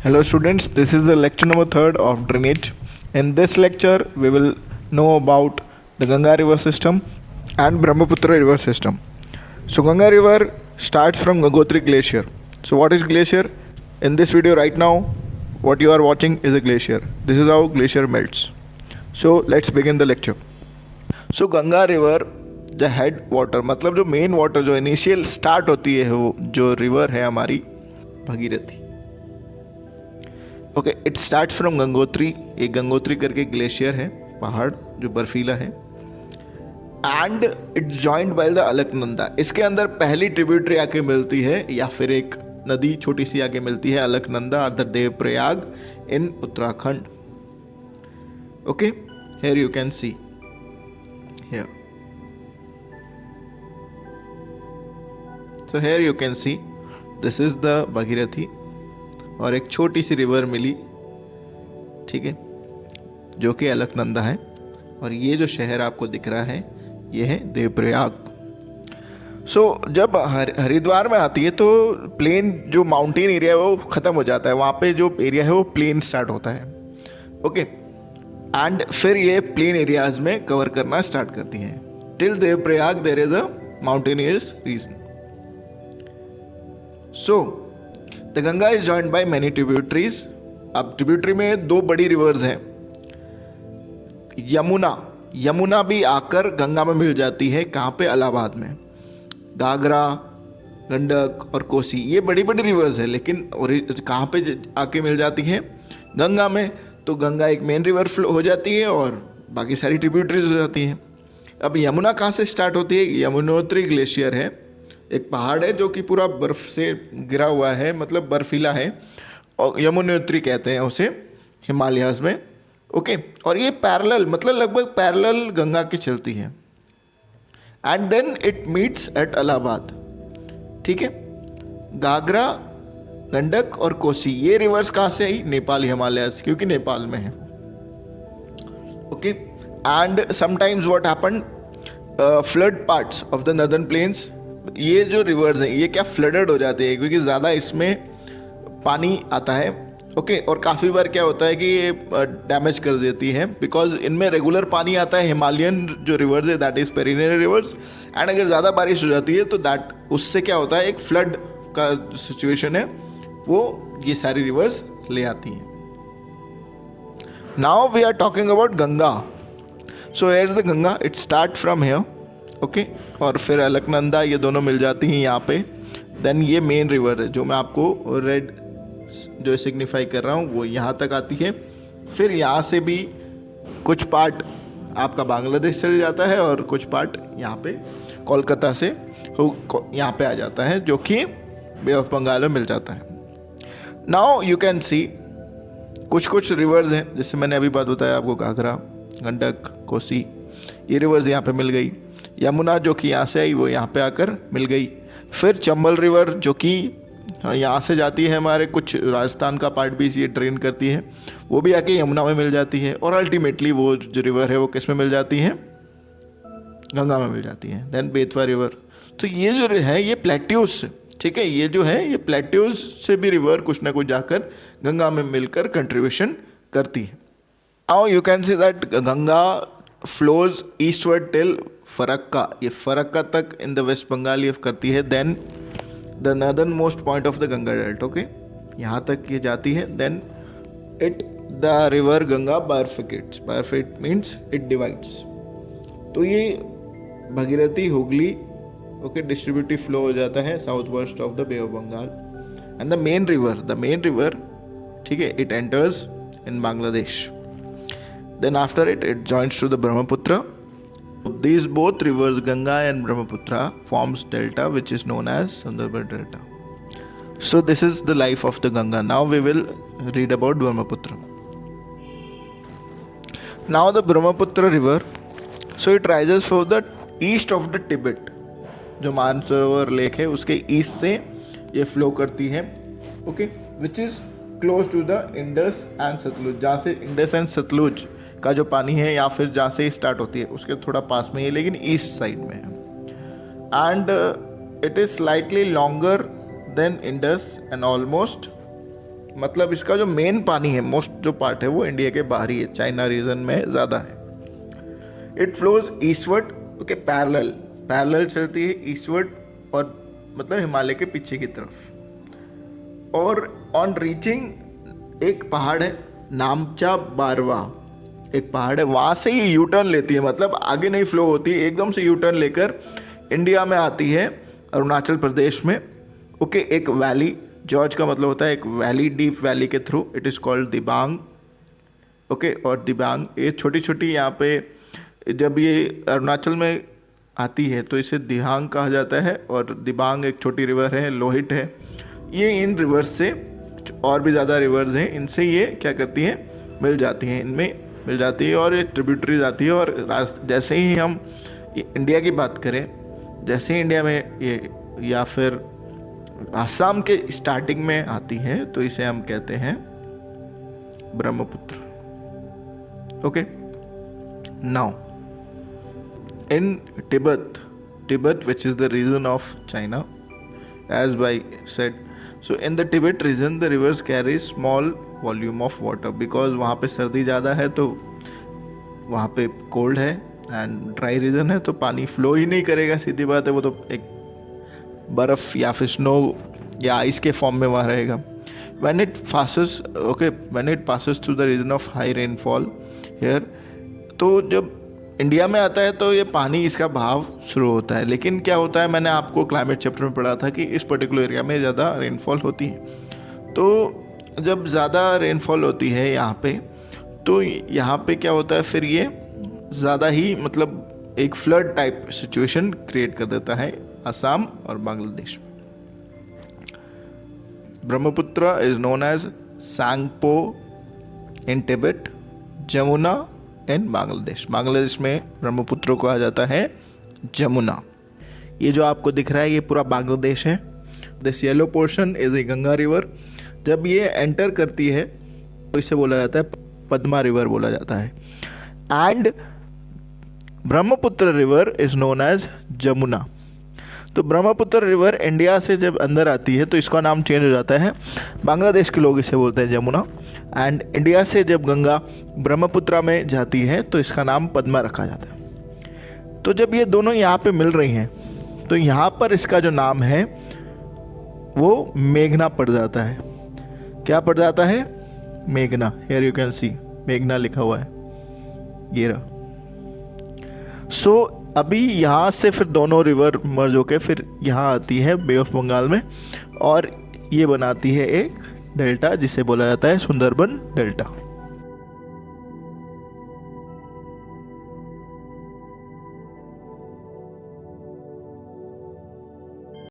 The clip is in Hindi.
Hello students, this is the lecture number 3rd of drainage. In this lecture, we will know about the Ganga river system and Brahmaputra river system. So Ganga river starts from Gangotri glacier. So what is glacier? In this video right now, what you are watching is a glacier. This is how glacier melts. So let's begin the lecture. So Ganga river, the head water, मतलब जो मेन वाटर जो इनिशियल स्टार्ट होती है वो जो रिवर है हमारी Bhagirathi. Okay, it start from Gangotri. एक गंगोत्री करके ग्लेशियर है, पहाड़ जो बर्फीला है. And it joined by the Alaknanda. इसके अंदर पहली ट्रिब्यूटरी आके मिलती है या फिर एक नदी छोटी सी आके मिलती है, Alaknanda other Devprayag in Uttarakhand. Okay, here you can see here. So here you can see this is the Bhagirathi और एक छोटी सी रिवर मिली, ठीक है, जो कि अलकनंदा है. और ये जो शहर आपको दिख रहा है ये है देवप्रयाग. सो जब हरिद्वार में आती है तो प्लेन जो माउंटेन एरिया है वो ख़त्म हो जाता है. वहाँ पे जो एरिया है वो प्लेन स्टार्ट होता है. ओके, एंड फिर ये प्लेन एरियाज में कवर करना स्टार्ट करती हैं. Till Devprayag there is a mountainous region. So the Ganga is joined by many tributaries. अब ट्रिब्यूटरी में दो बड़ी रिवर्स हैं. यमुना भी आकर गंगा में मिल जाती है. कहाँ पे? इलाहाबाद में. घाघरा, गंडक और कोसी ये बड़ी बड़ी रिवर्स है, लेकिन कहाँ पे आके मिल जाती है? गंगा में. तो गंगा एक मेन रिवर फ्लो हो जाती है और बाकी सारी ट्रिब्यूटरीज हो जाती हैं. अब यमुना कहाँ से स्टार्ट होती है? यमुनोत्री ग्लेशियर है, एक पहाड़ है जो कि पूरा बर्फ से गिरा हुआ है, मतलब बर्फीला है, और यमुनोत्री कहते हैं उसे हिमालयाज में. ओके, और ये पैरेलल मतलब लगभग पैरेलल गंगा की चलती है. And then it meets at Allahabad. ठीक है, घाघरा, गंडक और कोसी ये रिवर्स कहाँ से आई? नेपाल हिमालयाज, क्योंकि नेपाल में है. Okay, and sometimes what happen, flood parts of the northern plains, ये जो रिवर्स हैं ये क्या फ्लडेड हो जाते हैं क्योंकि ज़्यादा इसमें पानी आता है. ओके, और काफ़ी बार क्या होता है कि ये डैमेज कर देती है बिकॉज इनमें रेगुलर पानी आता है. हिमालयन जो रिवर्स है दैट इज़ पेरिनियल रिवर्स. एंड अगर ज़्यादा बारिश हो जाती है तो दैट उससे क्या होता है, एक फ्लड का सिचुएशन है वो ये सारी रिवर्स ले आती हैं. Now we are talking about Ganga. So here is the Ganga, it start from here. Okay, और फिर अलकनंदा ये दोनों मिल जाती हैं यहाँ पे. देन ये मेन रिवर है जो मैं आपको रेड जो सिग्निफाई कर रहा हूँ वो यहाँ तक आती है. फिर यहाँ से भी कुछ पार्ट आपका बांग्लादेश चले जाता है और कुछ पार्ट यहाँ पे कोलकाता से यहाँ पे आ जाता है जो कि बे ऑफ बंगाल में मिल जाता है. नाउ यू कैन सी कुछ रिवर्स हैं, जैसे मैंने अभी बात बताया आपको, घाघरा, गंडक, कोसी ये रिवर्स यहाँ पे मिल गई. यमुना जो कि यहाँ से आई वो यहाँ पे आकर मिल गई. फिर चंबल रिवर जो कि यहाँ से जाती है, हमारे कुछ राजस्थान का पार्ट भी ये ड्रेन करती है, वो भी आके यमुना में मिल जाती है. और अल्टीमेटली वो जो रिवर है वो किस में मिल जाती है? गंगा में मिल जाती है. Then Betwa river. तो ये जो है ये प्लेट्यूज से, ठीक है, ये जो है ये प्लेट्यूज से भी रिवर कुछ ना कुछ जाकर गंगा में मिलकर कंट्रीब्यूशन करती है. Now you can see that Ganga flows eastward till Farakka. ये फरक्का तक इन द वेस्ट बंगाल ये करती है. Then the northern most point of the Ganga delta. Okay, यहाँ तक ये जाती है. Then it the river Ganga bifurcates. Bifurcate means it divides. तो ये Bhagirathi, Hooghly, okay, distributive flow हो जाता है south west of the bay of Bengal. And the main river, ठीक है, it enters in Bangladesh. Then after it joins to the Brahmaputra. These both rivers, Ganga and Brahmaputra, forms delta which is known as Sundarban Delta. So this is the life of the Ganga. Now we will read about Brahmaputra. Now the Brahmaputra river, so it rises from the east of the Tibet. जो मानसरोवर लेक है उसके ईस्ट से ये फ्लो करती है. Okay, which is close to the Indus and Sutlej. जहाँ से इंडस एंड सतलुज का जो पानी है या फिर जहाँ से स्टार्ट होती है उसके थोड़ा पास में है, लेकिन ईस्ट साइड में है. And it is slightly longer than Indus and almost मतलब इसका जो मेन पानी है, मोस्ट जो पार्ट है वो इंडिया के बाहरी है, चाइना रीजन में ज़्यादा है। It flows eastward, okay, parallel चलती है ईस्टवर्ड, और मतलब हिमालय के पीछे की तरफ। और ऑन रीचिंग एक पहाड़ है नामचा बारवा, एक पहाड़ है, वहाँ से ही यू टर्न लेती है, मतलब आगे नहीं फ्लो होती, एकदम से यू टर्न लेकर इंडिया में आती है, अरुणाचल प्रदेश में। ओके, एक वैली, जॉर्ज का मतलब होता है एक वैली, डीप वैली के through, it is called Dibang. Okay, और दिबांग ये छोटी छोटी, यहाँ पे जब ये अरुणाचल में आती है तो इसे दिहांग कहा जाता है, और दिबांग एक छोटी रिवर है, लोहित है। ये इन रिवर्स से, और भी ज़्यादा रिवर्स हैं, इनसे ये क्या करती हैं, मिल जाती हैं, इनमें मिल जाती है, और ये ट्रिब्यूटरीज आती है। और जैसे ही हम इंडिया की बात करें, जैसे ही इंडिया में ये या फिर आसाम के स्टार्टिंग में आती है तो इसे हम कहते हैं Brahmaputra. Okay, now in Tibet which is the region of China, as I said, so in the Tibet region the rivers carry small volume of water, because वहाँ पे सर्दी ज़्यादा है तो वहाँ पे कोल्ड है, एंड ड्राई रीजन है तो पानी फ्लो ही नहीं करेगा, सीधी बात है, वो तो एक बर्फ़ या फिर स्नो या आइस के फॉर्म में वहाँ रहेगा। when it passes through the region of high rainfall here, तो जब इंडिया में आता है तो ये पानी, इसका बहाव शुरू होता है। लेकिन क्या होता है, मैंने आपको क्लाइमेट चैप्टर में पढ़ा था कि इस पर्टिकुलर एरिया में ज़्यादा रेनफॉल होती है। तो जब ज़्यादा रेनफॉल होती है यहाँ पे, तो यहाँ पे क्या होता है, फिर ये ज़्यादा ही मतलब एक फ्लड टाइप सिचुएशन क्रिएट कर देता है असम और बांग्लादेश में। Brahmaputra is known as Tsangpo in Tibet, Jamuna in Bangladesh में ब्रह्मपुत्र को कहा जाता है जमुना। ये जो आपको दिख रहा है ये पूरा बांग्लादेश है। This yellow portion is a Ganga river. जब ये एंटर करती है तो इसे बोला जाता है पद्मा रिवर बोला जाता है। And Brahmaputra river is known as Jamuna. तो ब्रह्मपुत्र रिवर इंडिया से जब अंदर आती है तो इसका नाम चेंज हो जाता है, बांग्लादेश के लोग इसे बोलते हैं जमुना। एंड इंडिया से जब गंगा ब्रह्मपुत्र में जाती है तो इसका नाम पद्मा रखा जाता है। तो जब ये दोनों यहाँ पे मिल रही हैं तो यहाँ पर इसका जो नाम है वो मेघना पड़ जाता है। क्या पड़ जाता है? मेघना। हियर यू कैन सी मेघना लिखा हुआ है, ये रहा। सो अभी यहाँ से फिर दोनों रिवर मर्ज होकर फिर यहाँ आती है बे ऑफ बंगाल में, और ये बनाती है एक डेल्टा जिसे बोला जाता है सुंदरबन डेल्टा।